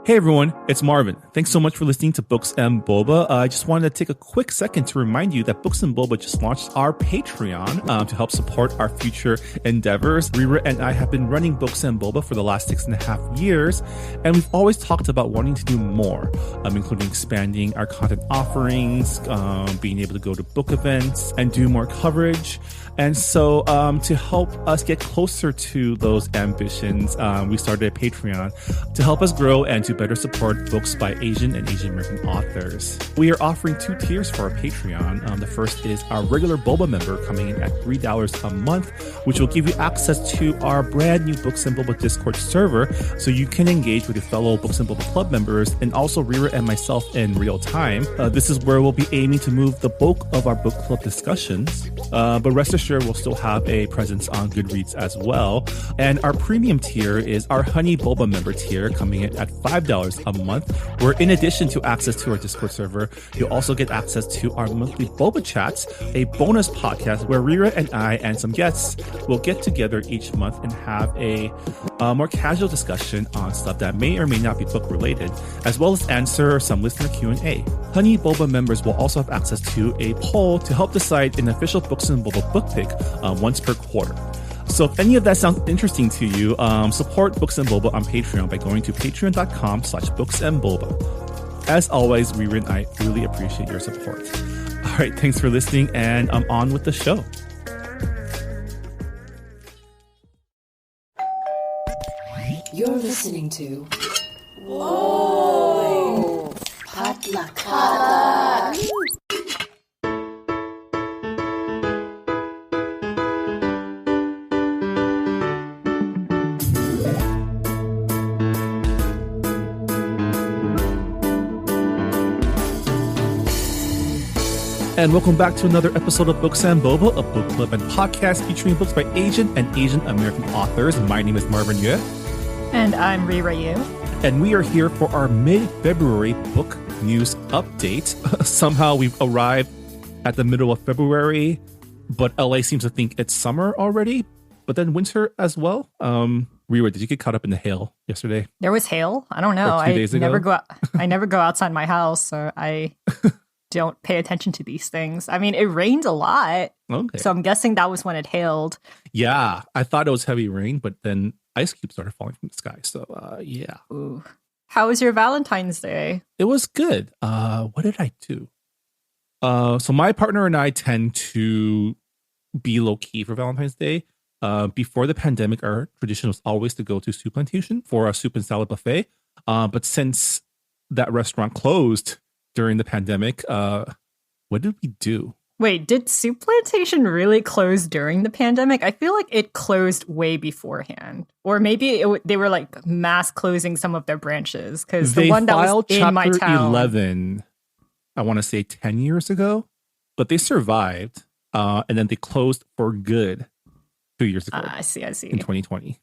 Hey everyone, it's Marvin. Thanks so much for listening to Books and Boba. I just wanted to take a quick second to remind you that Books and Boba just launched our Patreon to help support our future endeavors. Rira and I have been running Books and Boba for the last 6.5 years, and we've always talked about wanting to do more, including expanding our content offerings, being able to go to book events and do more coverage. And so to help us get closer to those ambitions, we started a Patreon to help us grow and to better support books by Asian and Asian American authors. We are offering 2 tiers for our Patreon. The first is our regular Boba member coming in at $3 a month, which will give you access to our brand new Books and Boba Discord server, so you can engage with your fellow Books and Boba Club members and also Rira and myself in real time. This is where we'll be aiming to move the bulk of our book club discussions, but rest assured we'll still have a presence on Goodreads as well. And our premium tier is our Honey Boba member tier, coming in at $5 a month, where in addition to access to our Discord server, you'll also get access to our monthly Boba Chats, a bonus podcast where Rira and I and some guests will get together each month and have a more casual discussion on stuff that may or may not be book related, as well as answer some listener Q&A. Honey Boba members will also have access to a poll to help decide an official Books and Boba book pick once per quarter. So if any of that sounds interesting to you, support Books and Boba on Patreon by going to patreon.com/booksandboba. As always, Rira and I really appreciate your support. All right, thanks for listening, and I'm on with the show. You're listening to Whoa! Potluck. And welcome back to another episode of Books and Boba, a book club and podcast featuring books by Asian and Asian American authors. My name is Marvin Yue. And I'm Rira Yu. And we are here for our mid-February book news update. Somehow we've arrived at the middle of February, but LA seems to think it's summer already, but then winter as well. Rira, did you get caught up in the hail yesterday? There was hail? I don't know. Or 2 days ago? I never go outside my house, so I don't pay attention to these things. I mean, it rained a lot. Okay. So I'm guessing that was when it hailed. Yeah, I thought it was heavy rain, but then ice cubes started falling from the sky. So, yeah. Ooh. How was your Valentine's Day? It was good. What did I do? So my partner and I tend to be low-key for Valentine's Day. Before the pandemic, our tradition was always to go to Soup Plantation for a soup and salad buffet. But since that restaurant closed during the pandemic, what did we do? Wait, did Soup Plantation really close during the pandemic? I feel like it closed way beforehand. Or maybe they were like mass closing some of their branches, because the one that was in my town. Chapter 11, I want to say 10 years ago, but they survived, and then they closed for good 2 years ago. I see. In 2020.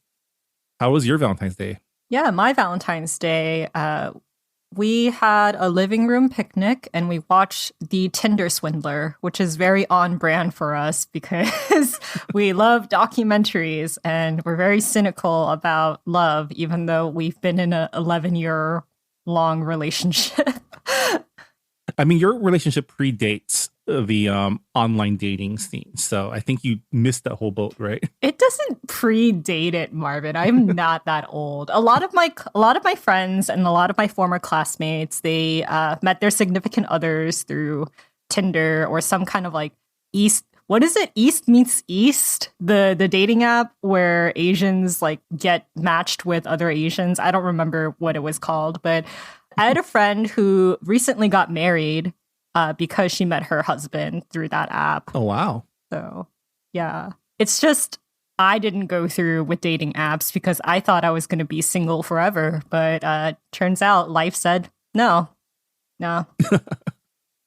How was your Valentine's Day? Yeah, my Valentine's Day, we had a living room picnic and we watched The Tinder Swindler, which is very on brand for us because we love documentaries and we're very cynical about love, even though we've been in an 11-year-long relationship. I mean, your relationship predates the online dating scene, so I think you missed that whole boat, right? It doesn't predate it, Marvin. I'm not that old. A lot of my friends and a lot of my former classmates, they met their significant others through Tinder or some kind of like East Meets East, the dating app where Asians like get matched with other Asians. I don't remember what it was called, but I had a friend who recently got married because she met her husband through that app. Oh, wow. So, yeah. It's just, I didn't go through with dating apps because I thought I was going to be single forever. But turns out life said, no. Now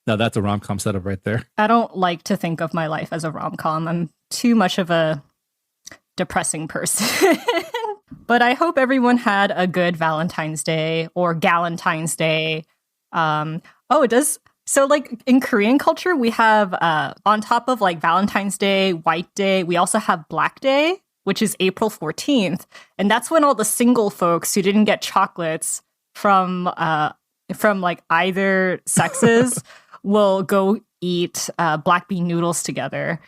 that's a rom-com setup right there. I don't like to think of my life as a rom-com. I'm too much of a depressing person. But I hope everyone had a good Valentine's Day or Galentine's Day. It does. So like in Korean culture, we have on top of like Valentine's Day, White Day, we also have Black Day, which is April 14th. And that's when all the single folks who didn't get chocolates from like either sexes will go eat black bean noodles together.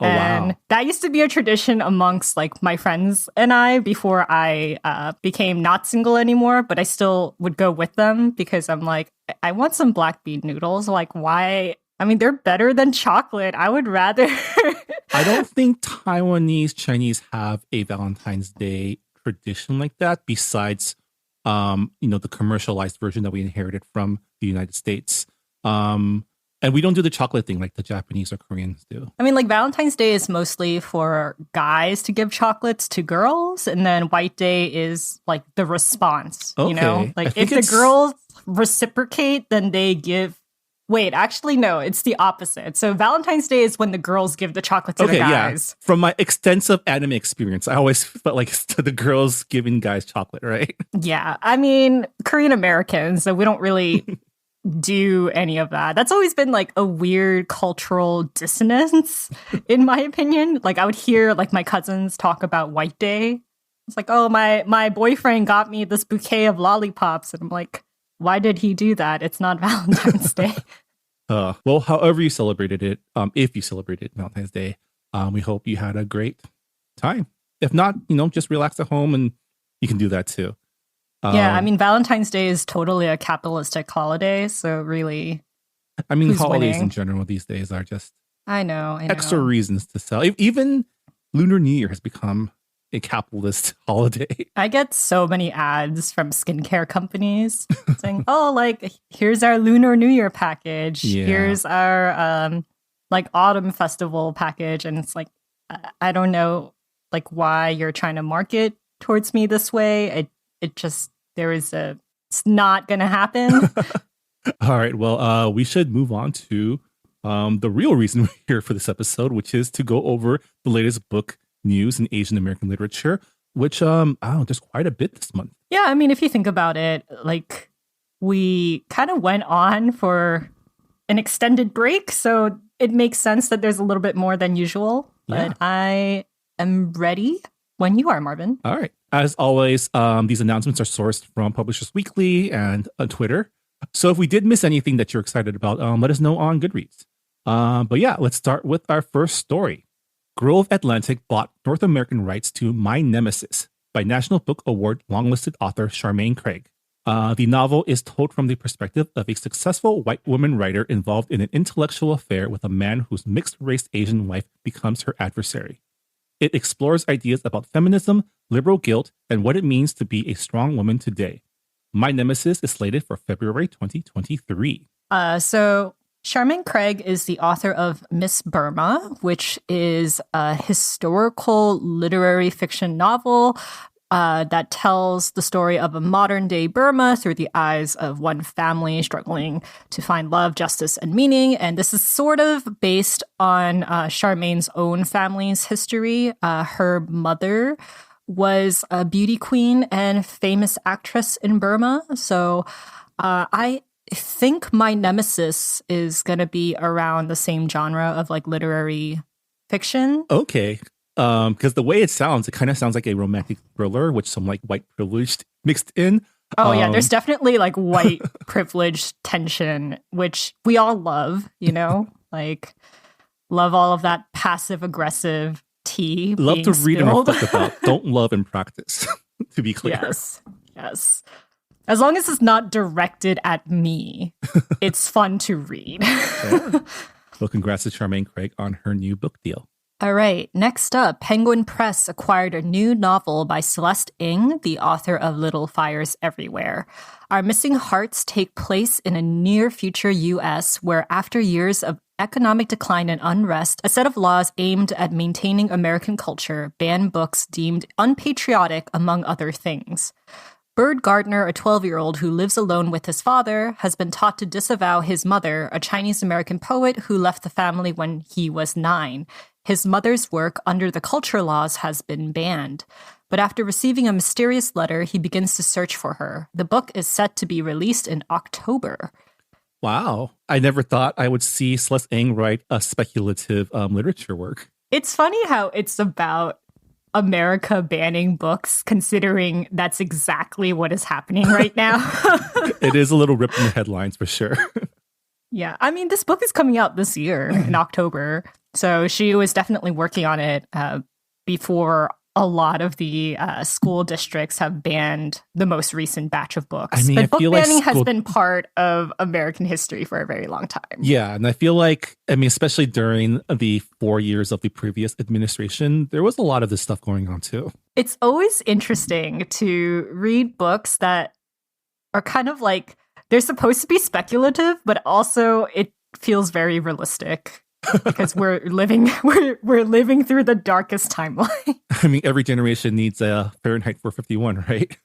Oh, and wow. that used to be a tradition amongst like my friends and I before I became not single anymore, but I still would go with them because I'm like, I want some black bean noodles. Like, why? I mean, they're better than chocolate. I would rather. I don't think Taiwanese Chinese have a Valentine's Day tradition like that besides, the commercialized version that we inherited from the United States. And we don't do the chocolate thing like the Japanese or Koreans do. I mean, like Valentine's Day is mostly for guys to give chocolates to girls, and then White Day is like the response. Okay. You know, like if the girls reciprocate, then they give. Wait, actually, no, it's the opposite. So Valentine's Day is when the girls give the chocolate to the guys. Yeah. From my extensive anime experience, I always felt like it's the girls giving guys chocolate, right? Yeah, I mean, Korean Americans, so we don't really do any of that. That's always been like a weird cultural dissonance, in my opinion. Like I would hear like my cousins talk about White Day. It's like, oh, my boyfriend got me this bouquet of lollipops, and I'm like, why did he do that? It's not Valentine's Day. Well, however you celebrated it, if you celebrated Valentine's Day, we hope you had a great time. If not, just relax at home and you can do that too. Yeah, I mean, Valentine's Day is totally a capitalistic holiday. So really, I mean, who's holidays winning? in general these days are just I know. extra reasons to sell. Even Lunar New Year has become a capitalist holiday. I get so many ads from skincare companies saying, oh, like, here's our Lunar New Year package. Yeah. Here's our, like, autumn festival package. And it's like, I don't know, like, why you're trying to market towards me this way. It just, it's not going to happen. All right. Well, we should move on to the real reason we're here for this episode, which is to go over the latest book news in Asian American literature, which there's quite a bit this month. Yeah, I mean, if you think about it, like we kind of went on for an extended break, so it makes sense that there's a little bit more than usual. Yeah. But I am ready when you are, Marvin. All right. As always, these announcements are sourced from Publishers Weekly and Twitter. So if we did miss anything that you're excited about, let us know on Goodreads. But yeah, let's start with our first story. Grove Atlantic bought North American rights to My Nemisis by National Book Award longlisted author Charmaine Craig. The novel is told from the perspective of a successful white woman writer involved in an intellectual affair with a man whose mixed-race Asian wife becomes her adversary. It explores ideas about feminism, liberal guilt, and what it means to be a strong woman today. My Nemisis is slated for February 2023. So Charmaine Craig is the author of Miss Burma, which is a historical literary fiction novel that tells the story of a modern-day Burma through the eyes of one family struggling to find love, justice, and meaning. And this is sort of based on Charmaine's own family's history. Her mother was a beauty queen and famous actress in Burma. So I think My Nemisis is going to be around the same genre of like literary fiction. Okay. Because the way it kind of sounds like a romantic thriller with some like white privilege mixed in. Oh yeah, there's definitely like white privilege tension, which we all love, like love all of that passive aggressive tea. Love to read and spilled. reflect about. Don't love and practice, to be clear. Yes. As long as it's not directed at me, it's fun to read. Yeah. Well, congrats to Charmaine Craig on her new book deal. All right, next up, Penguin Press acquired a new novel by Celeste Ng, the author of Little Fires Everywhere. Our Missing Hearts take place in a near-future U.S. where, after years of economic decline and unrest, a set of laws aimed at maintaining American culture ban books deemed unpatriotic, among other things. Bird Gardner, a 12-year-old who lives alone with his father, has been taught to disavow his mother, a Chinese-American poet who left the family when he was 9. His mother's work under the culture laws has been banned. But after receiving a mysterious letter, he begins to search for her. The book is set to be released in October. Wow. I never thought I would see Celeste Ng write a speculative literature work. It's funny how it's about America banning books, considering that's exactly what is happening right now. It is a little ripped in the headlines for sure. Yeah, I mean, this book is coming out this year in October. So she was definitely working on it before a lot of the school districts have banned the most recent batch of books. I mean, but I book feel like banning has been part of American history for a very long time. Yeah, and I feel like, I mean, especially during the 4 years of the previous administration, there was a lot of this stuff going on too. It's always interesting to read books that are kind of like, they're supposed to be speculative, but also it feels very realistic. Because we're living through the darkest timeline. I mean, every generation needs a Fahrenheit 451, right?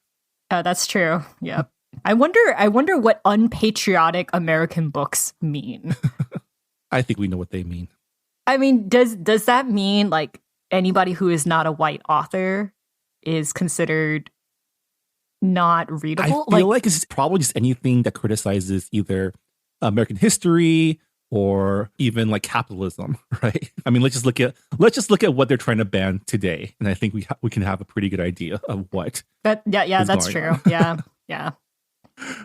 That's true. Yeah. I wonder what unpatriotic American books mean. I think we know what they mean. I mean, does that mean like anybody who is not a white author is considered not readable? I feel like it's probably just anything that criticizes either American history or even like capitalism, right? I mean, let's just look at what they're trying to ban today, and I think we can have a pretty good idea of what. That's true. Yeah.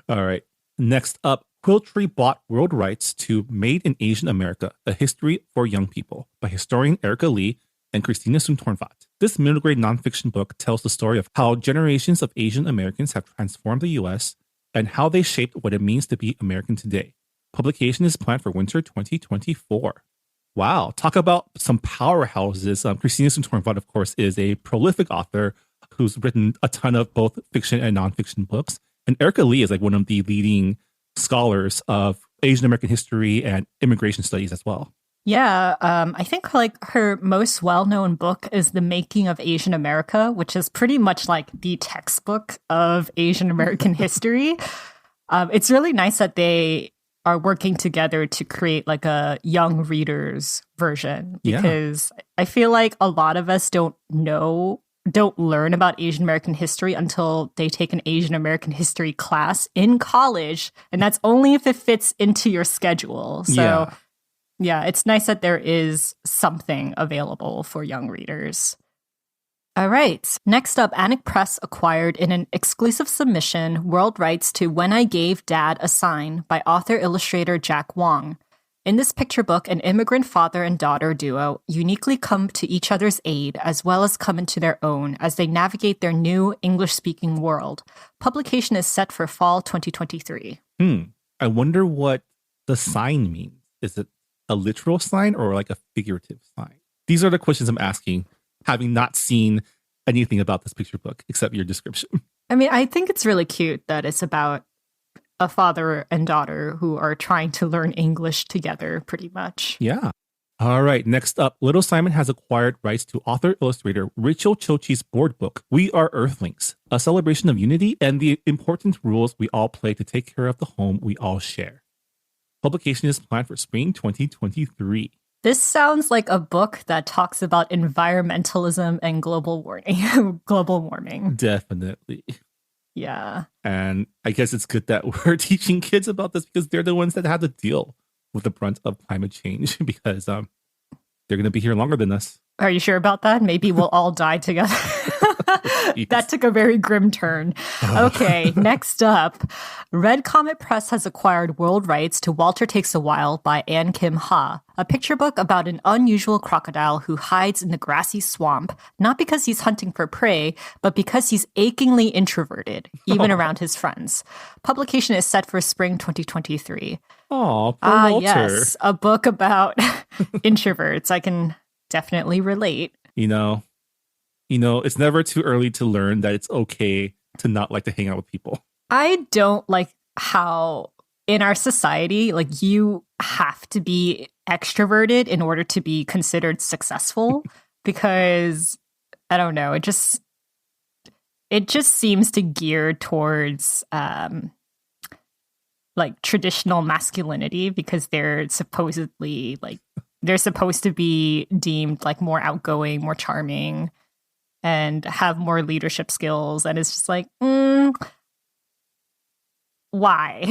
All right. Next up, Quiltree bought world rights to Made in Asian America: A History for Young People by historian Erika Lee and Christina Soontornvat. This middle grade nonfiction book tells the story of how generations of Asian Americans have transformed the U.S. and how they shaped what it means to be American today. Publication is planned for winter 2024. Wow. Talk about some powerhouses. Christina Soontornvat, of course, is a prolific author who's written a ton of both fiction and nonfiction books. And Erika Lee is like one of the leading scholars of Asian American history and immigration studies as well. Yeah. I think like her most well-known book is The Making of Asian America, which is pretty much like the textbook of Asian American history. It's really nice that they are working together to create like a young readers version, because I feel like a lot of us don't learn about Asian American history until they take an Asian American history class in college, and that's only if it fits into your schedule. So yeah, it's nice that there is something available for young readers. All right. Next up, Anik Press acquired in an exclusive submission world rights to When I Gave Dad a Sign by author-illustrator Jack Wong. In this picture book, an immigrant father and daughter duo uniquely come to each other's aid as well as come into their own as they navigate their new English-speaking world. Publication is set for fall 2023. I wonder what the sign means. Is it a literal sign or like a figurative sign? These are the questions I'm asking, having not seen anything about this picture book except your description. I mean, I think it's really cute that it's about a father and daughter who are trying to learn English together, pretty much. Yeah. All right. Next up, Little Simon has acquired rights to author-illustrator Rachel Chochi's board book, We Are Earthlings, a celebration of unity and the important rules we all play to take care of the home we all share. Publication is planned for spring 2023. This sounds like a book that talks about environmentalism and global warming. Definitely. Yeah. And I guess it's good that we're teaching kids about this because they're the ones that have to deal with the brunt of climate change because they're going to be here longer than us. Are you sure about that? Maybe we'll all die together. That took a very grim turn. Okay, next up, Red Comet Press has acquired world rights to Walter Takes a While by Ann Kim Ha, a picture book about an unusual crocodile who hides in the grassy swamp, not because he's hunting for prey, but because he's achingly introverted, even around his friends. Publication is set for spring 2023. Oh, poor Walter. Yes, a book about introverts. I can definitely relate. You know, it's never too early to learn that it's okay to not like to hang out with people. I don't like how in our society, like you have to be extroverted in order to be considered successful because I don't know, it just seems to gear towards like traditional masculinity because they're supposed to be deemed like more outgoing, more charming, and have more leadership skills. And it's just like, why?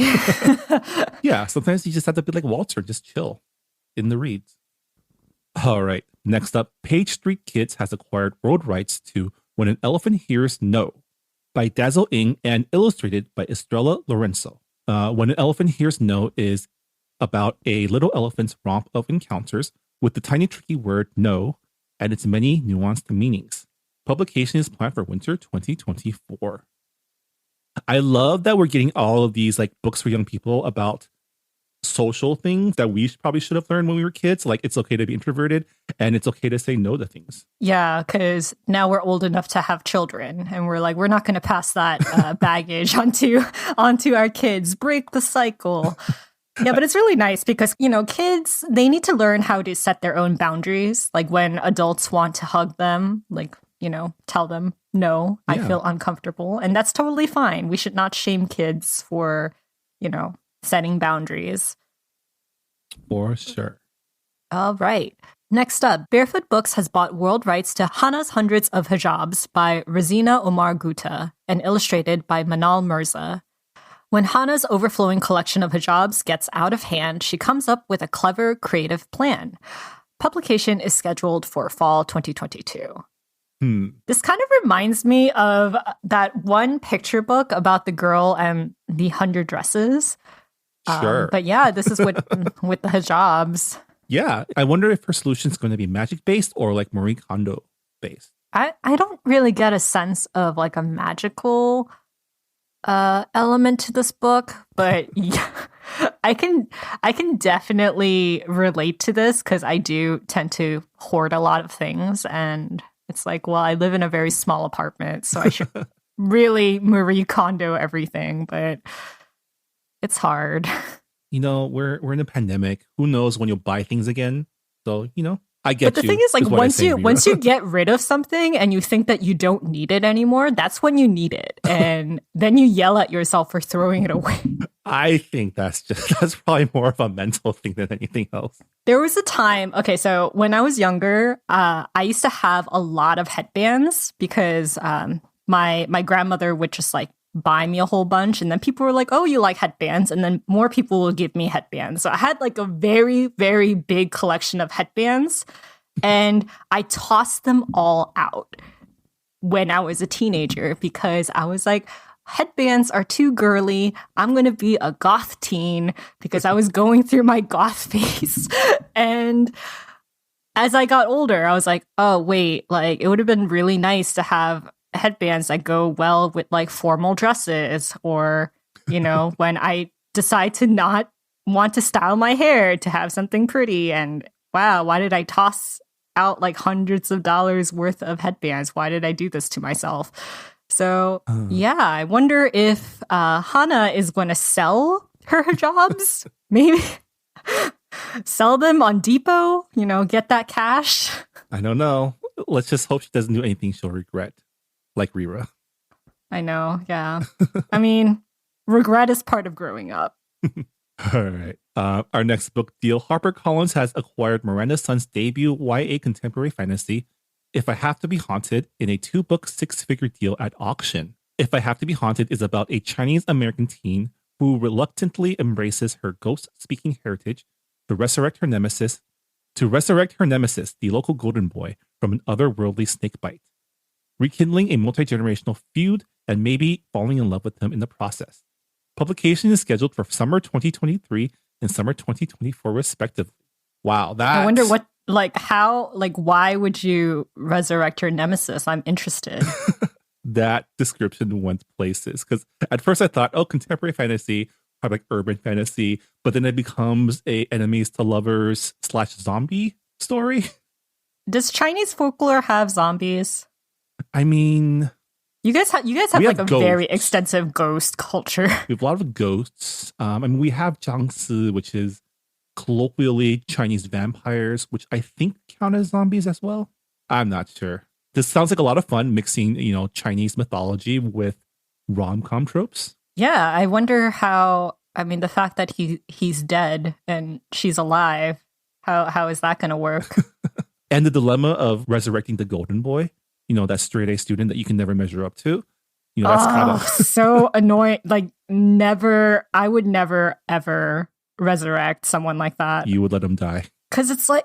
Yeah, sometimes you just have to be like Walter, just chill in the reads. All right. Next up, Page Street Kids has acquired world rights to When an Elephant Hears No by Dazzle Ing and illustrated by Estrella Lorenzo. When an Elephant Hears No is about a little elephant's romp of encounters with the tiny tricky word no and its many nuanced meanings. Publication is planned for winter 2024. I love that we're getting all of these like books for young people about social things that we probably should have learned when we were kids. Like it's okay to be introverted and it's okay to say no to things. Yeah, because now we're old enough to have children and we're like, we're not going to pass that baggage onto our kids. Break the cycle. Yeah, but it's really nice because, you know, kids, they need to learn how to set their own boundaries. Like when adults want to hug them, like, you know, tell them, no, I feel uncomfortable. And that's totally fine. We should not shame kids for, you know, setting boundaries. For sure. All right. Next up, Barefoot Books has bought world rights to Hana's Hundreds of Hijabs by Razeena Omar Gutta and illustrated by Manal Mirza. When Hana's overflowing collection of hijabs gets out of hand, she comes up with a clever, creative plan. Publication is scheduled for fall 2022. This kind of reminds me of that one picture book about the girl and the 100 dresses. Sure. But yeah, this is with the hijabs. Yeah. I wonder if her solution is going to be magic-based or like Marie Kondo-based. I don't really get a sense of like a magical element to this book, but yeah, I can definitely relate to this because I do tend to hoard a lot of things, and it's like, well, I live in a very small apartment, so I should really Marie Kondo everything, but it's hard. You know, we're in a pandemic. Who knows when you'll buy things again? So, you know, I get you. But the thing is, like, once you get rid of something and you think that you don't need it anymore, that's when you need it. And then you yell at yourself for throwing it away. I think that's probably more of a mental thing than anything else. There was a time, okay, so when I was younger, I used to have a lot of headbands because my grandmother would just like buy me a whole bunch, and then people were like, oh, you like headbands, and then more people will give me headbands. So I had like a very, very big collection of headbands, and I tossed them all out when I was a teenager because I was like, headbands are too girly. I'm going to be a goth teen because I was going through my goth phase. And as I got older, I was like, oh, wait, like it would have been really nice to have headbands that go well with like formal dresses, or, you know, when I decide to not want to style my hair, to have something pretty. And wow, why did I toss out like hundreds of dollars worth of headbands? Why did I do this to myself? So yeah, I wonder if Hana is going to sell her hijabs, maybe sell them on Depot, you know, get that cash. I don't know. Let's just hope she doesn't do anything she'll regret. Like Rira. I know, yeah. I mean, regret is part of growing up. All right. Our next book deal, HarperCollins has acquired Miranda Sun's debut YA contemporary fantasy, If I Have to Be Haunted, in a 2-book, 6-figure deal at auction. If I Have to Be Haunted is about a Chinese-American teen who reluctantly embraces her ghost-speaking heritage to resurrect her nemesis, the local golden boy, from an otherworldly snakebite, rekindling a multi-generational feud and maybe falling in love with him in the process. Publication is scheduled for summer 2023 and summer 2024, respectively. Wow, that... I wonder what, like, how, like, why would you resurrect your nemesis? I'm interested. That description went places. Because at first I thought, oh, contemporary fantasy, probably like urban fantasy, but then it becomes a enemies to lovers / zombie story. Does Chinese folklore have zombies? I mean... You guys have like a ghosts. very extensive ghost culture. We have a lot of ghosts. I mean, we have jiangsi, which is colloquially Chinese vampires, which I think count as zombies as well. I'm not sure. This sounds like a lot of fun, mixing, you know, Chinese mythology with rom-com tropes. Yeah, I wonder how. I mean, the fact that he's dead and she's alive. How is that going to work? And the dilemma of resurrecting the golden boy. You know, that straight A student that you can never measure up to. You know, that's kind of so annoying. Like, I would never, ever resurrect someone like that. You would let him die. Because it's like,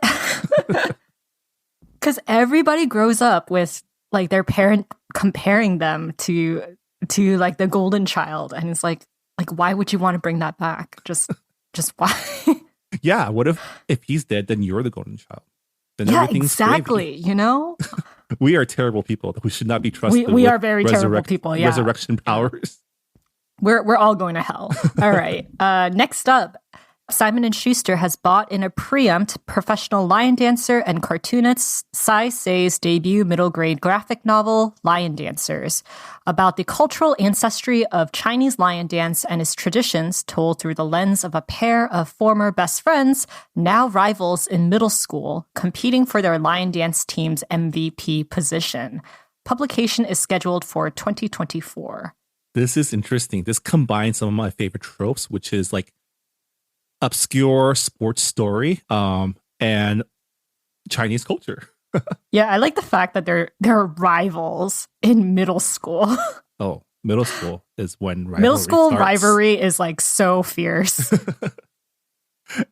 because everybody grows up with like their parent comparing them to like the golden child, and it's like why would you want to bring that back? Just why? Yeah, what if he's dead, then you're the golden child. Then Yeah, everything's exactly. gravy. You know, We are terrible people who should not be trusted. we with are very terrible people. Yeah, resurrection powers. we're all going to hell. All right. Next up, Simon & Schuster has bought in a preempt professional lion dancer and cartoonist Sai Sei's debut middle grade graphic novel, Lion Dancers, about the cultural ancestry of Chinese lion dance and its traditions told through the lens of a pair of former best friends, now rivals in middle school, competing for their lion dance team's MVP position. Publication is scheduled for 2024. This is interesting. This combines some of my favorite tropes, which is like obscure sports story and Chinese culture. Yeah, I like the fact that they're rivals in middle school. Oh, middle school is when rivalry Middle school starts. rivalry is like so fierce.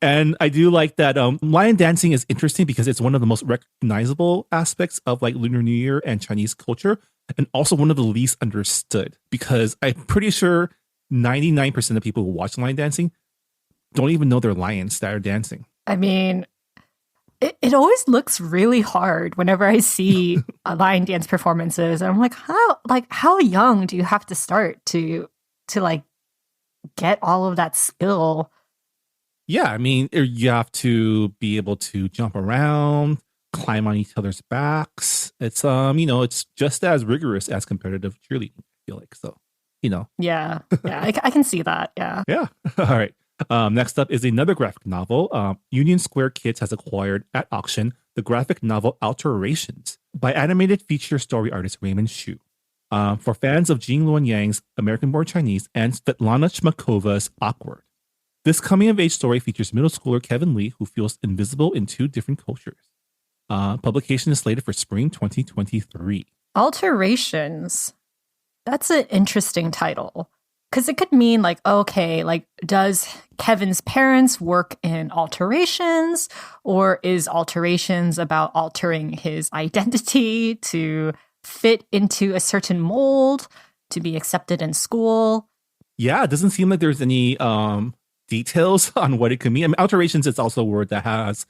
And I do like that lion dancing is interesting because it's one of the most recognizable aspects of like Lunar New Year and Chinese culture, and also one of the least understood, because I'm pretty sure 99% of people who watch lion dancing don't even know they're lions that are dancing. I mean, it always looks really hard whenever I see lion dance performances. And I'm like, how young do you have to start to like get all of that skill? Yeah, I mean, you have to be able to jump around, climb on each other's backs. It's it's just as rigorous as competitive cheerleading, I feel like. So, Yeah, I can see that. Yeah. Yeah. All right. Next up is another graphic novel. Union Square Kids has acquired at auction the graphic novel Alterations by animated feature story artist Raymond Shu. For fans of Jing Luan Yang's American-born Chinese and Svetlana Chmakova's Awkward. This coming-of-age story features middle schooler Kevin Lee, who feels invisible in two different cultures. Publication is slated for spring 2023. Alterations. That's an interesting title. Because it could mean like, okay, like does Kevin's parents work in alterations, or is alterations about altering his identity to fit into a certain mold to be accepted in school? Yeah, it doesn't seem like there's any details on what it could mean. I mean, alterations is also a word that has,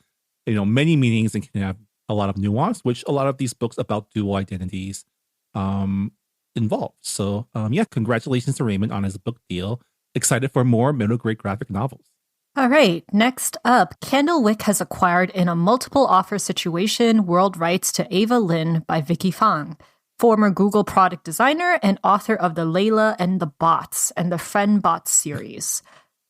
many meanings and can have a lot of nuance, which a lot of these books about dual identities involved. So, congratulations to Raymond on his book deal. Excited for more middle grade graphic novels. All right, next up, Candlewick has acquired in a multiple offer situation world rights to Ava Lin by Vicky Fang, former Google product designer and author of the Layla and the Bots and the Friend Bots series.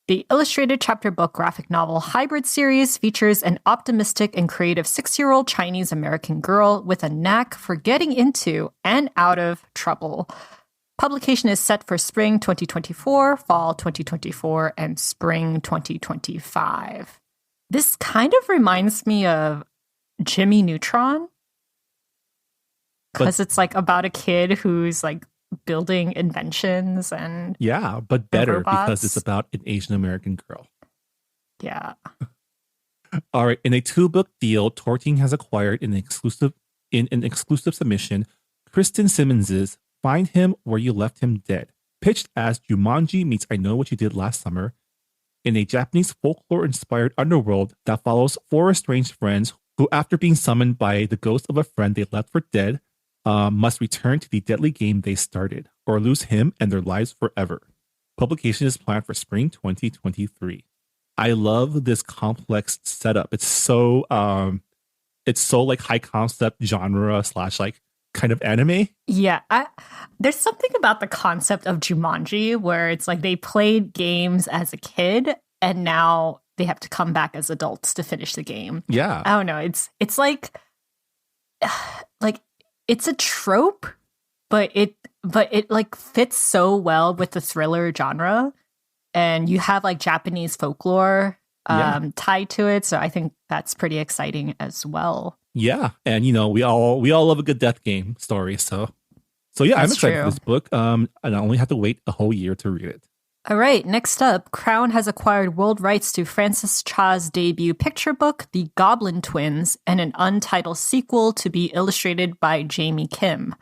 The illustrated chapter book graphic novel Hybrid series features an optimistic and creative 6-year-old Chinese American girl with a knack for getting into and out of trouble. Publication is set for spring 2024, fall 2024, and spring 2025. This kind of reminds me of Jimmy Neutron, because it's like about a kid who's like building inventions and but better robots. Because it's about an Asian American girl. Yeah. All right, in a 2-book deal, Torting has acquired an exclusive submission, Kristen Simmons's Find Him Where You Left Him Dead, pitched as Jumanji meets I Know What You Did Last Summer, in a Japanese folklore-inspired underworld that follows 4 estranged friends who, after being summoned by the ghost of a friend they left for dead, must return to the deadly game they started, or lose him and their lives forever. Publication is planned for spring 2023. I love this complex setup. It's so like high concept genre / like kind of anime. Yeah, there's something about the concept of Jumanji where it's like they played games as a kid and now they have to come back as adults to finish the game. Yeah, I don't know. It's like it's a trope, but it like fits so well with the thriller genre, and you have like Japanese folklore tied to it. So I think that's pretty exciting as well. Yeah, and we all love a good death game story. So yeah, I'm excited for this book. And I only have to wait a whole year to read it. All right, next up, Crown has acquired world rights to Francis Cha's debut picture book, The Goblin Twins, and an untitled sequel to be illustrated by Jamie Kim.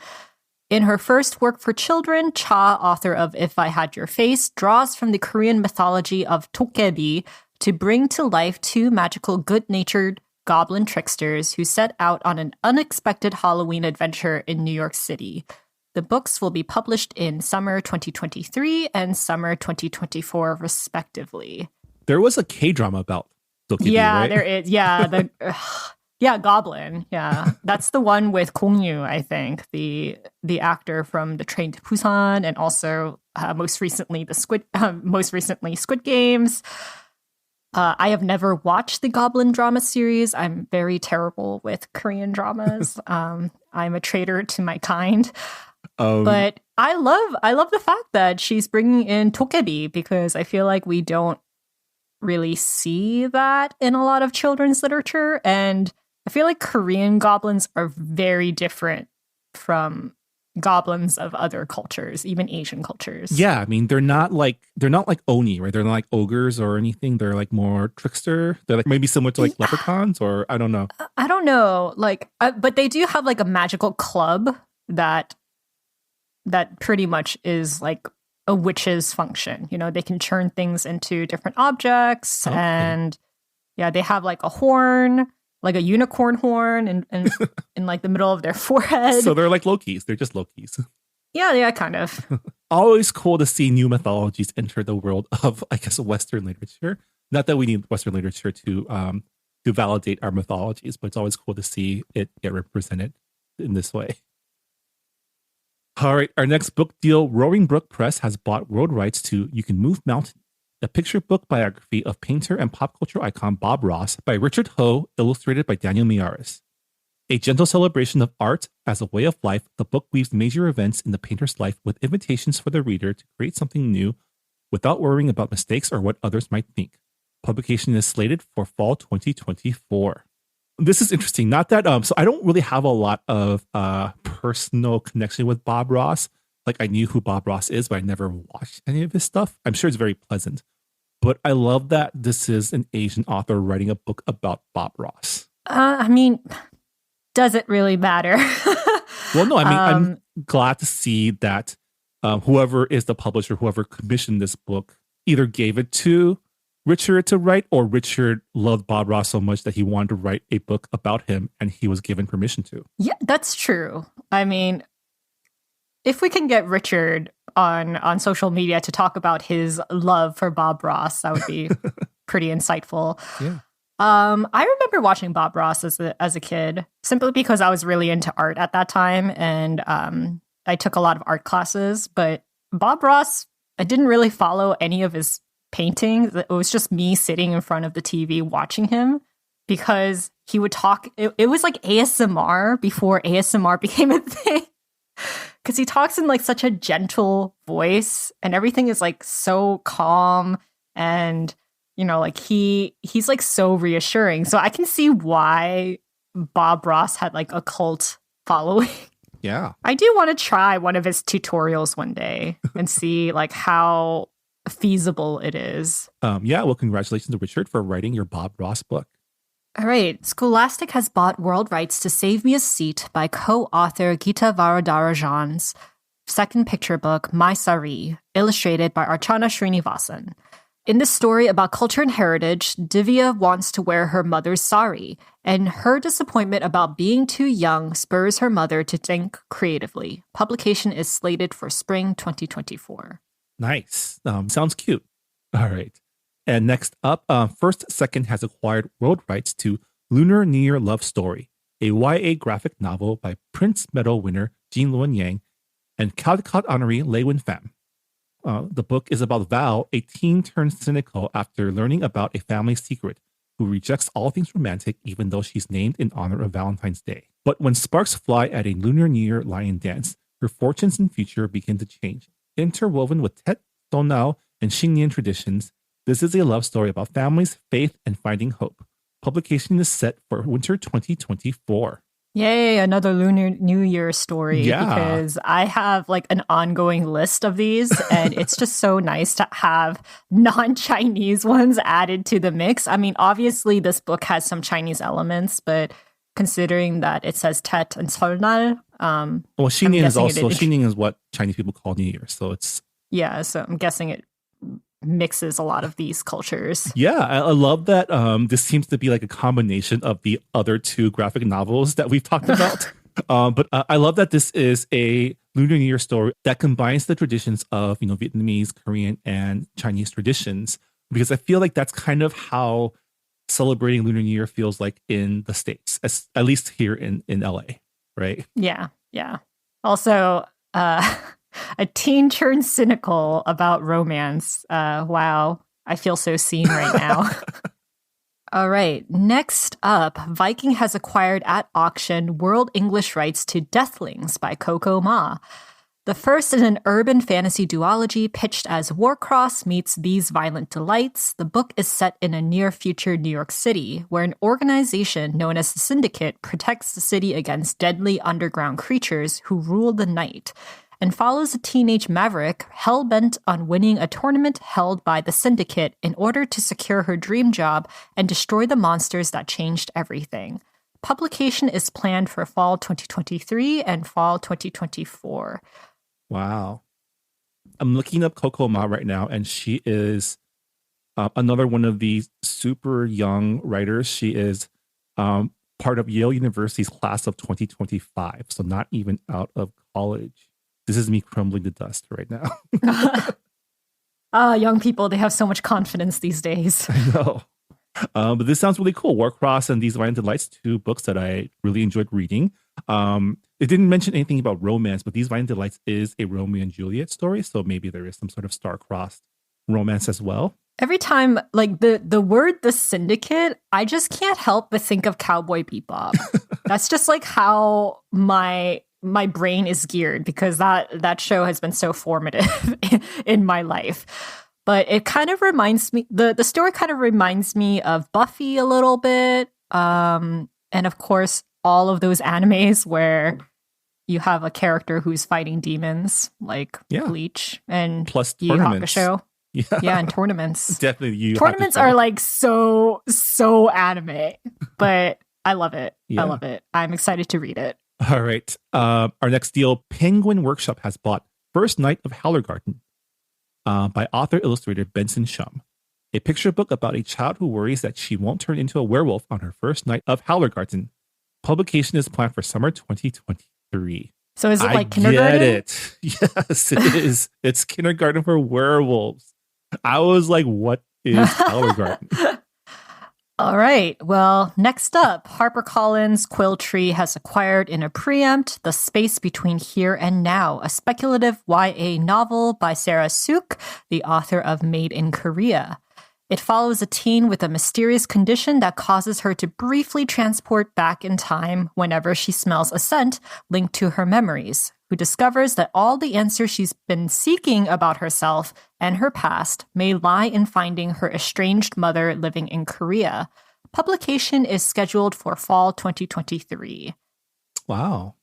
In her first work for children, Cha, author of If I Had Your Face, draws from the Korean mythology of Dokkaebi to bring to life two magical, good-natured goblin tricksters who set out on an unexpected Halloween adventure in New York City. The books will be published in summer 2023 and summer 2024, respectively. There was a K-drama about Dokkaebi, right? There is. Yeah, Goblin. Yeah, that's the one with Kong Yu, I think, the actor from The Train to Busan, and also most recently Squid Games. I have never watched the Goblin drama series. I'm very terrible with Korean dramas. I'm a traitor to my kind. But I love the fact that she's bringing in Dokkaebi, because I feel like we don't really see that in a lot of children's literature, and I feel like Korean goblins are very different from goblins of other cultures, even Asian cultures. Yeah, I mean, they're not like Oni, right? They're not like ogres or anything. They're like more trickster. They're like maybe similar to like leprechauns, or I don't know. I don't know. But they do have like a magical club that pretty much is like a witch's function. You know, they can turn things into different objects, and yeah, they have like a horn, like a unicorn horn, and in like the middle of their forehead. So they're like Lokis. They're just Lokis. Yeah, kind of. Always cool to see new mythologies enter the world of, I guess, Western literature. Not that we need Western literature to validate our mythologies, but it's always cool to see it get represented in this way. All right, our next book deal, Roaring Brook Press has bought world rights to You Can Move Mountains, a picture book biography of painter and pop culture icon Bob Ross by Richard Ho, illustrated by Daniel Miyares. A gentle celebration of art as a way of life, the book weaves major events in the painter's life with invitations for the reader to create something new without worrying about mistakes or what others might think. Publication is slated for fall 2024. This is interesting. Not that so I don't really have a lot of personal connection with Bob Ross. Like, I knew who Bob Ross is, but I never watched any of his stuff. I'm sure it's very pleasant. But I love that this is an Asian author writing a book about Bob Ross. I mean, does it really matter? Well, no, I mean, I'm glad to see that whoever is the publisher, whoever commissioned this book, either gave it to Richard to write, or Richard loved Bob Ross so much that he wanted to write a book about him, and he was given permission to. Yeah, that's true. I mean, if we can get Richard on social media to talk about his love for Bob Ross, that would be pretty insightful. Yeah. I remember watching Bob Ross as a kid, simply because I was really into art at that time, and I took a lot of art classes. But Bob Ross, I didn't really follow any of his paintings. It was just me sitting in front of the TV watching him, because he would talk. It was like ASMR before ASMR became a thing. Because he talks in like such a gentle voice, and everything is like so calm, and you know, like he's like so reassuring. So I can see why Bob Ross had like a cult following. Yeah. I do want to try one of his tutorials one day and see like how feasible it is. Yeah, well, congratulations to Richard for writing your Bob Ross book. All right, Scholastic has bought world rights to Save Me a Seat by co-author Gita Vara-dara-jan's second picture book, My Saree, illustrated by Archana Srinivasan. In this story about culture and heritage, Divya wants to wear her mother's sari, and her disappointment about being too young spurs her mother to think creatively. Publication is slated for spring 2024. Nice. Sounds cute. All right. And next up, First Second has acquired world rights to Lunar New Year Love Story, a YA graphic novel by Prince Medal winner Jean Luen Yang and Caldecott honoree Luen Pham. The book is about Val, a teen turned cynical after learning about a family secret, who rejects all things romantic even though she's named in honor of Valentine's Day. But when sparks fly at a Lunar New Year lion dance, her fortunes and future begin to change. Interwoven with Tet, Sonao, and Xingnian traditions, this is a love story about families, faith, and finding hope. Publication is set for winter 2024. Yay, another Lunar New Year story. Yeah. Because I have like an ongoing list of these, and it's just so nice to have non-Chinese ones added to the mix. I mean, obviously, this book has some Chinese elements, but considering that it says Tet and Solnal, well, Xingnian is also Xingnian is what Chinese people call New Year, so it's so I'm guessing it mixes a lot of these cultures. Yeah, I love that. This seems to be like a combination of the other two graphic novels that we've talked about. But I love that this is a Lunar New Year story that combines the traditions of Vietnamese, Korean, and Chinese traditions, because I feel like that's kind of how celebrating Lunar New Year feels like in the States, at least here in LA, right? Yeah. Also, a teen turns cynical about romance. Wow, I feel so seen right now. All right, next up, Viking has acquired at auction world English rights to Deathlings by Coco Ma. The first in an urban fantasy duology pitched as Warcross meets These Violent Delights, the book is set in a near-future New York City, where an organization known as the Syndicate protects the city against deadly underground creatures who rule the night, and follows a teenage maverick hell-bent on winning a tournament held by the Syndicate in order to secure her dream job and destroy the monsters that changed everything. Publication is planned for fall 2023 and fall 2024. Wow. I'm looking up Coco Ma right now, and she is another one of these super young writers. She is part of Yale University's class of 2025, so not even out of college. This is me crumbling to dust right now. Young people, they have so much confidence these days. I know. But this sounds really cool. Warcross and These Violent Delights, two books that I really enjoyed reading. It didn't mention anything about romance, but These Violent Delights is a Romeo and Juliet story, so maybe there is some sort of star-crossed romance as well. Every time, like, the word The Syndicate, I just can't help but think of Cowboy Bebop. That's just like how my brain is geared, because that show has been so formative in my life. But it kind of reminds me, the story kind of reminds me of Buffy a little bit. And of course, all of those animes where you have a character who's fighting demons, like Bleach and plus Yu Hakusho. Yeah, and tournaments. Definitely Yu Tournaments are like so anime, but I love it. Yeah. I love it. I'm excited to read it. All right. Our next deal, Penguin Workshop has bought First Night of Hallergarten by author-illustrator Benson Shum, a picture book about a child who worries that she won't turn into a werewolf on her first night of Hallergarten. Publication is planned for summer 2023. So is it like kindergarten? Get it. Yes, it is. It's kindergarten for werewolves. I was like, what is Hallergarten? All right. Well, next up, HarperCollins Quilltree has acquired in a preempt The Space Between Here and Now, a speculative YA novel by Sarah Suk, the author of Made in Korea. It follows a teen with a mysterious condition that causes her to briefly transport back in time whenever she smells a scent linked to her memories, who discovers that all the answers she's been seeking about herself and her past may lie in finding her estranged mother living in Korea. Publication is scheduled for fall 2023. Wow.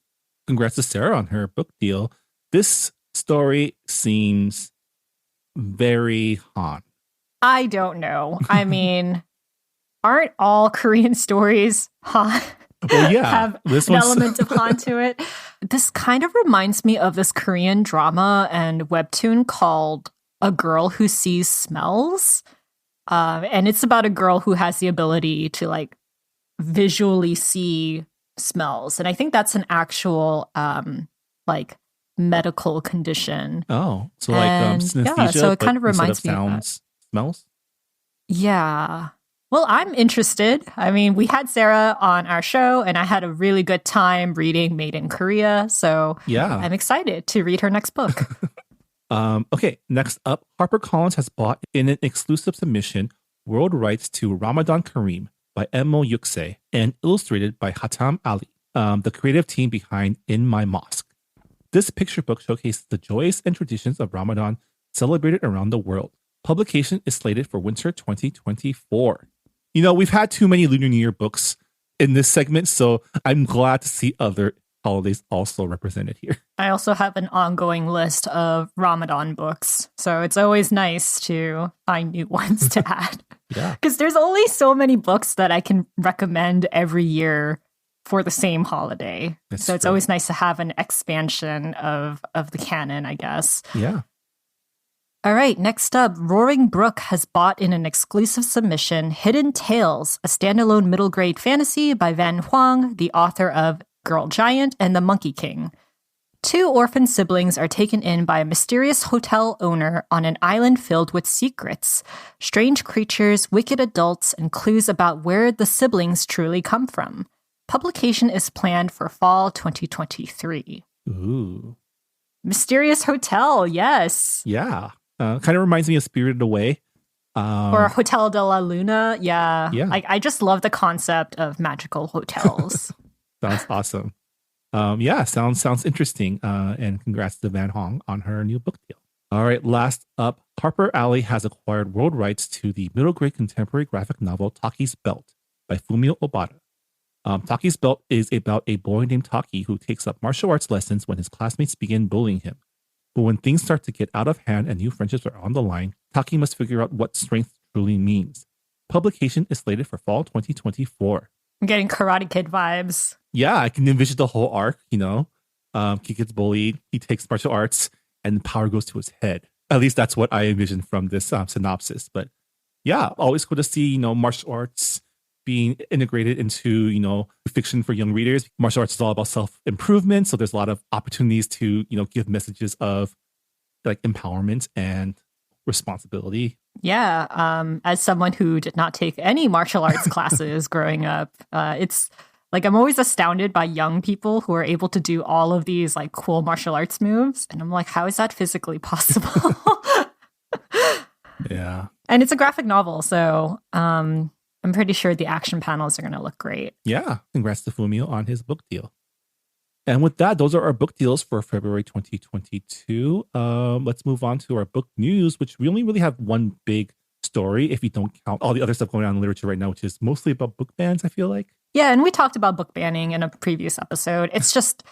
Congrats to Sarah on her book deal. This story seems very Han. I don't know. I mean, aren't all Korean stories Han? Well, yeah, have an element of Han to it. This kind of reminds me of this Korean drama and webtoon called A Girl Who Sees Smells. And it's about a girl who has the ability to like visually see smells. And I think that's an actual like medical condition. Oh, so like synesthesia, yeah, so it kind of reminds me of sounds, smells? Yeah. Well, I'm interested. I mean, we had Sarah on our show, and I had a really good time reading Made in Korea. So yeah, I'm excited to read her next book. Okay, next up, HarperCollins has bought in an exclusive submission world rights to Ramadan Kareem by Emo Yukseh and illustrated by Hatam Ali, the creative team behind In My Mosque. This picture book showcases the joys and traditions of Ramadan celebrated around the world. Publication is slated for winter 2024. You know, we've had too many Lunar New Year books in this segment. So I'm glad to see other holidays also represented here. I also have an ongoing list of Ramadan books. So it's always nice to find new ones to add. Yeah. Because there's only so many books that I can recommend every year for the same holiday. That's so it's true. always nice to have an expansion of the canon, I guess. Yeah. All right, next up, Roaring Brook has bought in an exclusive submission Hidden Tales, a standalone middle grade fantasy by Van Huang, the author of Girl Giant and the Monkey King. 2 orphan siblings are taken in by a mysterious hotel owner on an island filled with secrets, strange creatures, wicked adults, and clues about where the siblings truly come from. Publication is planned for fall 2023. Ooh. Mysterious Hotel, yes. Yeah. Kind of reminds me of Spirited Away. Or Hotel de la Luna. Yeah. Yeah. I just love the concept of magical hotels. Sounds awesome. Yeah, sounds interesting. And congrats to Van Hong on her new book deal. All right, last up, Harper Alley has acquired world rights to the middle grade contemporary graphic novel Taki's Belt by Fumio Obata. Taki's Belt is about a boy named Taki who takes up martial arts lessons when his classmates begin bullying him. But when things start to get out of hand and new friendships are on the line, Taki must figure out what strength truly means. Publication is slated for fall 2024. I'm getting Karate Kid vibes. Yeah, I can envision the whole arc, he gets bullied, he takes martial arts, and the power goes to his head. At least that's what I envision from this synopsis. But yeah, always cool to see, martial arts being integrated into, fiction for young readers. Martial arts is all about self-improvement. So there's a lot of opportunities to, give messages of like empowerment and responsibility. Yeah. As someone who did not take any martial arts classes growing up, it's like I'm always astounded by young people who are able to do all of these like cool martial arts moves. And I'm like, how is that physically possible? Yeah. And it's a graphic novel. So I'm pretty sure the action panels are going to look great. Yeah. Congrats to Fumio on his book deal. And with that, those are our book deals for February 2022. Let's move on to our book news, which we only really have one big story if you don't count all the other stuff going on in literature right now, which is mostly about book bans, I feel like. Yeah, and we talked about book banning in a previous episode. It's just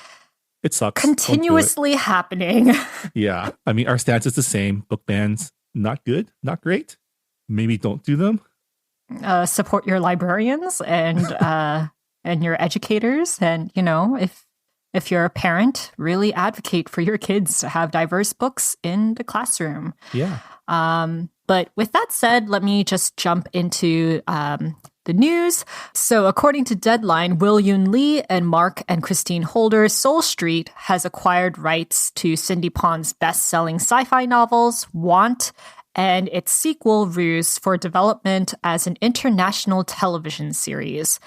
it sucks. Continuously happening. Yeah. I mean, our stance is the same. Book bans, not good, not great. Maybe don't do them. Support your librarians and your educators. And, if you're a parent, really advocate for your kids to have diverse books in the classroom. Yeah. But with that said, let me just jump into the news. So according to Deadline, Will Yoon Lee and Mark and Christine Holder's Soul Street has acquired rights to Cindy Pond's best-selling sci-fi novels, Want, and its sequel, Ruse, for development as an international television series.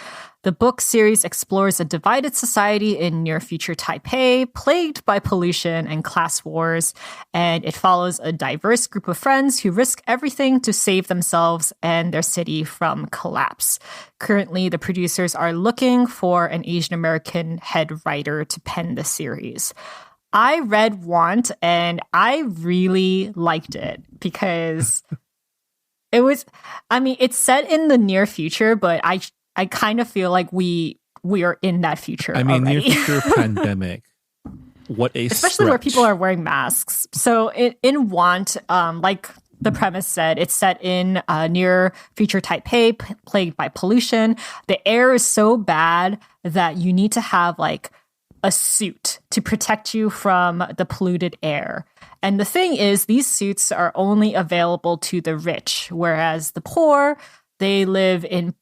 The book series explores a divided society in near-future Taipei, plagued by pollution and class wars, and it follows a diverse group of friends who risk everything to save themselves and their city from collapse. Currently, the producers are looking for an Asian American head writer to pen the series. I read Want and I really liked it because it's set in the near future, but I kind of feel like we are in that future already. Near future pandemic. What a Especially stretch. where people are wearing masks. So in Want, like the premise said, it's set in near future Taipei, plagued by pollution. The air is so bad that you need to have like a suit to protect you from the polluted air. And the thing is, these suits are only available to the rich, whereas the poor, they live in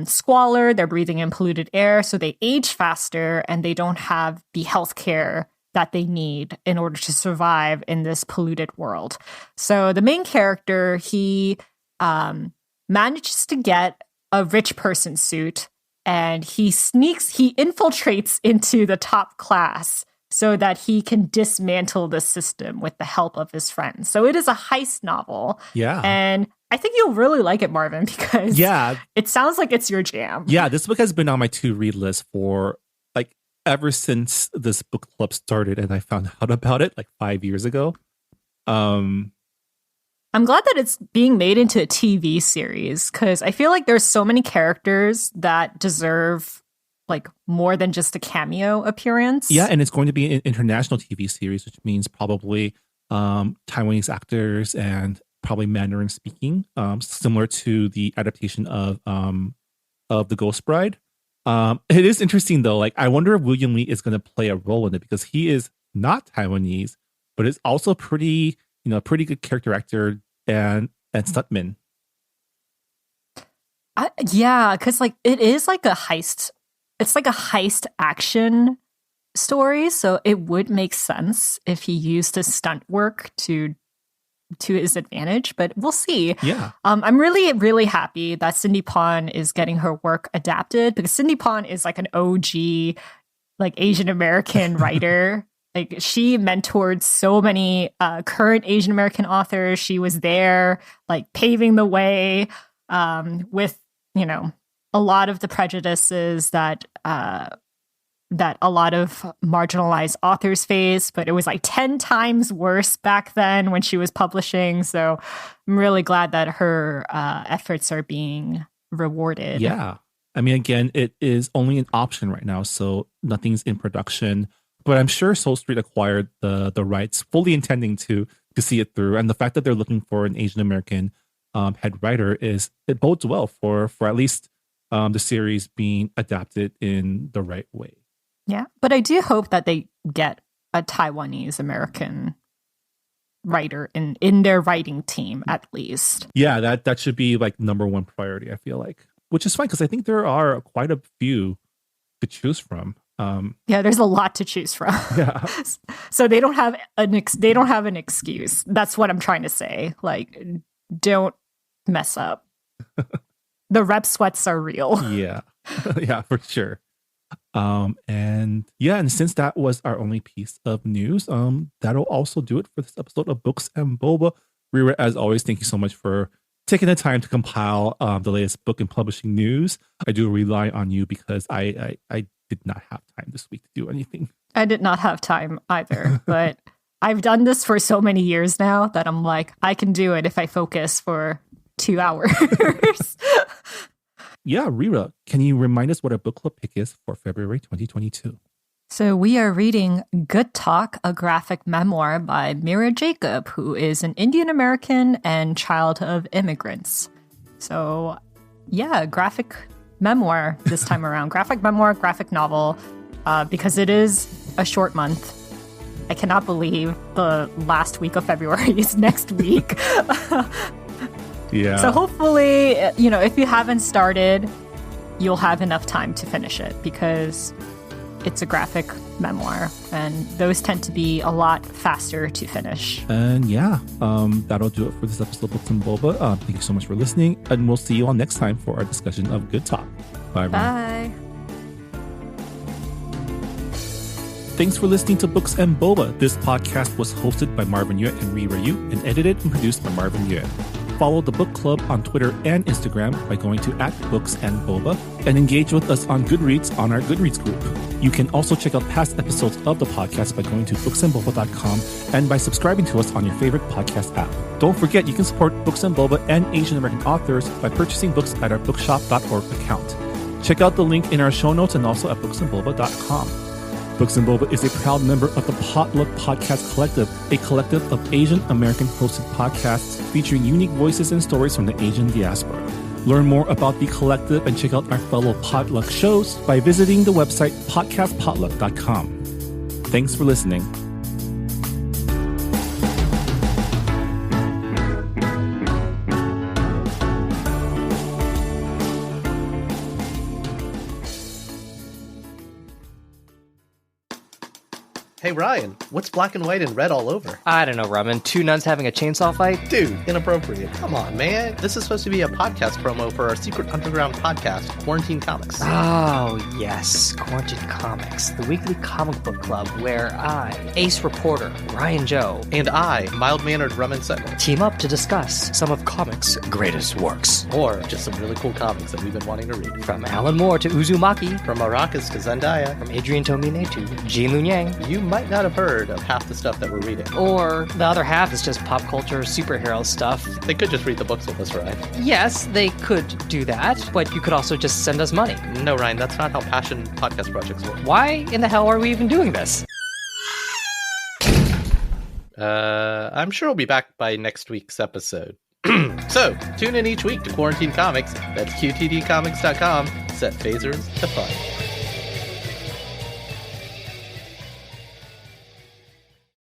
squalor, they're breathing in polluted air, so they age faster and they don't have the healthcare that they need in order to survive in this polluted world. So the main character, he manages to get a rich person suit, and he infiltrates into the top class so that he can dismantle the system with the help of his friends. So it is a heist novel. Yeah. And I think you'll really like it, Marvin, because it sounds like it's your jam. Yeah, this book has been on my to-read list for like ever since this book club started, and I found out about it like 5 years ago. I'm glad that it's being made into a TV series because I feel like there's so many characters that deserve like more than just a cameo appearance. Yeah, and it's going to be an international TV series, which means probably Taiwanese actors and probably Mandarin speaking, similar to the adaptation of The Ghost Bride. It is interesting though. Like, I wonder if William Lee is going to play a role in it because he is not Taiwanese, but is also pretty good character actor and stuntman. Yeah, because like it is like a heist. It's like a heist action story, so it would make sense if he used his stunt work to his advantage, but we'll see. Yeah. I'm really, really happy that Cindy Pon is getting her work adapted because Cindy Pon is like an OG, like Asian American writer. Like she mentored so many current Asian American authors. She was there, like paving the way with, you know, a lot of the prejudices that a lot of marginalized authors face, but it was like 10 times worse back then when she was publishing. So I'm really glad that her efforts are being rewarded. Yeah. I mean, again, it is only an option right now, so nothing's in production. But I'm sure Soul Street acquired the rights, fully intending to see it through. And the fact that they're looking for an Asian American head writer it bodes well for at least the series being adapted in the right way. Yeah, but I do hope that they get a Taiwanese American writer in their writing team at least. Yeah, that should be like number one priority, I feel like, which is fine because I think there are quite a few to choose from. Yeah, there's a lot to choose from. Yeah. So they don't have an excuse. That's what I'm trying to say. Like, don't mess up. The rep sweats are real. Yeah. Yeah, for sure. And since that was our only piece of news, that'll also do it for this episode of Books and Boba. Rira, as always, thank you so much for taking the time to compile the latest book and publishing news. I do rely on you because I did not have time this week to do anything. I did not have time either, but I've done this for so many years now that I'm like, I can do it if I focus for 2 hours. Yeah, Rira, can you remind us what our book club pick is for February 2022? So we are reading Good Talk, a graphic memoir by Mira Jacob, who is an Indian American and child of immigrants. So yeah, graphic memoir this time around. Graphic memoir, graphic novel, because it is a short month. I cannot believe the last week of February is next week. Yeah. So hopefully, if you haven't started, you'll have enough time to finish it because it's a graphic memoir and those tend to be a lot faster to finish. And that'll do it for this episode of Books and Boba. Thank you so much for listening, and we'll see you all next time for our discussion of Good Talk. Bye, everyone. Bye. Thanks for listening to Books and Boba. This podcast was hosted by Marvin Yue and Rira Yu and edited and produced by Marvin Yue. Follow the book club on Twitter and Instagram by going to @BooksandBoba and engage with us on Goodreads on our Goodreads group. You can also check out past episodes of the podcast by going to booksandboba.com and by subscribing to us on your favorite podcast app. Don't forget, you can support Books and Boba and Asian American authors by purchasing books at our bookshop.org account. Check out the link in our show notes and also at booksandboba.com. Books and Boba is a proud member of the Potluck Podcast Collective, a collective of Asian American hosted podcasts featuring unique voices and stories from the Asian diaspora. Learn more about the collective and check out our fellow Potluck shows by visiting the website podcastpotluck.com. Thanks for listening. Hey Ryan, what's black and white and red all over? I don't know, Ramen. Two nuns having a chainsaw fight? Dude, inappropriate. Come on, man. This is supposed to be a podcast promo for our secret underground podcast, Quarantine Comics. Oh, yes. Quarantine Comics, the weekly comic book club where I, ace reporter Ryan Joe, And I, mild-mannered Ramen Sentinel, team up to discuss some of comics' greatest works. or just some really cool comics that we've been wanting to read. From Alan Moore to Uzumaki, From Arrakis to Zendaya, from Adrian Tomine to Jean Lun Yang. you might not have heard of half the stuff that we're reading. Or the other half is just pop culture superhero stuff. They could just read the books with us, Ryan. Yes, they could do that, but you could also just send us money. No, Ryan, that's not how passion podcast projects work. Why in the hell are we even doing this? I'm sure we'll be back by next week's episode. So, tune in each week to Quarantine Comics. That's qtdcomics.com. Set phasers to fun.